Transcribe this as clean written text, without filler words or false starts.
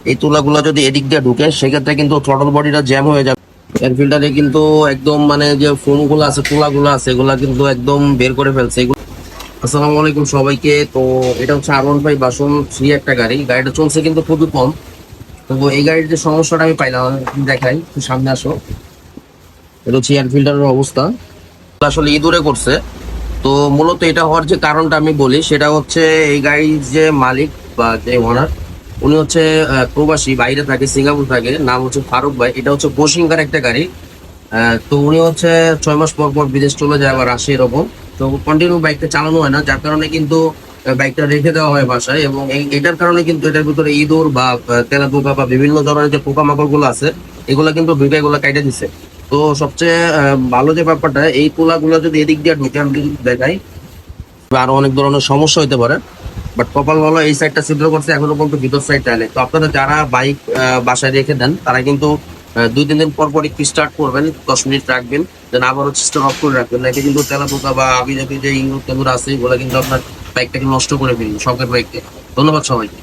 এই তুলাগুলো যদি এদিক দিয়ে ঢুকে সেক্ষেত্রে কিন্তু থ্রটল বডিটা জ্যাম হয়ে যাবে। এয়ার ফিল্টারে কিন্তু একদম মানে যে ফোম গুলো আছে, তুলাগুলো আছে, এগুলা কিন্তু একদম বের করে ফেলছে এগুলো। আসসালামু আলাইকুম সবাইকে। তো এটা হচ্ছে R15 ভার্সন 3 একটা গাড়ি। গাড়িটা চলছে কিন্তু খুবই কম। তো এই গাড়ির যে সমস্যাটা আমি পাইলাম দেখাই, একটু সামনে আসো। এটা হচ্ছে এয়ার ফিল্টারের অবস্থা, আসলে ইঁদুরে করছে। তো মূলত এটা হওয়ার যে কারণটা আমি বলি, সেটা হচ্ছে এই গাড়ির যে মালিক বা যে ওনার, উনি হচ্ছে প্রবাসী, বাইরে থাকে, সিঙ্গাপুর থাকে। নাম হচ্ছে ফারুক ভাই। এটা হচ্ছে বোসিংকার একটা গাড়ি। তো উনি হচ্ছে 6 মাস পর পর বিদেশ চলে যায়, আবার আসে এরকম। তো কন্টিনিউ বাইকটা চালানো হয় না, যার কারণে কিন্তু বাইকটা রেখে দেওয়া হয় বাসায়। এবং এটার কারণে কিন্তু এটার ভিতরে ইঁদুর বা তেলাপোকা বা বিভিন্ন ধরনের যে পোকামাকড় গুলো আছে, এগুলা কিন্তু ঢুকে এগুলা কাইটে দিচ্ছে। তো সবচেয়ে ভালো যে ব্যাপারটা, এই পোলাগুলো যদি এদিক দিয়ে ঢুকে আমি যদি দেখাই, আরো অনেক ধরনের সমস্যা হতে পারে। বাট কপাল ভালো, এই সাইডটা ছিদ্র করছে, এখনো পর্যন্ত ভিতর সাইড টাইলে। তো আপনারা যারা বাইক বাসায় রেখে দেন, তারা কিন্তু 2-3 দিন পর পর একটু স্টার্ট করবেন, 10 মিনিট রাখবেন, দেন আবার হচ্ছে স্টার্ট অফ করে রাখবেন। না, এটা কিন্তু তেলাপোকা বা আবি জাবি যে ইঁদুর টেঁদুর আছে, এগুলো কিন্তু আপনার বাইকটাকে নষ্ট করে ফেলবে, শখের বাইককে। ধন্যবাদ সবাইকে।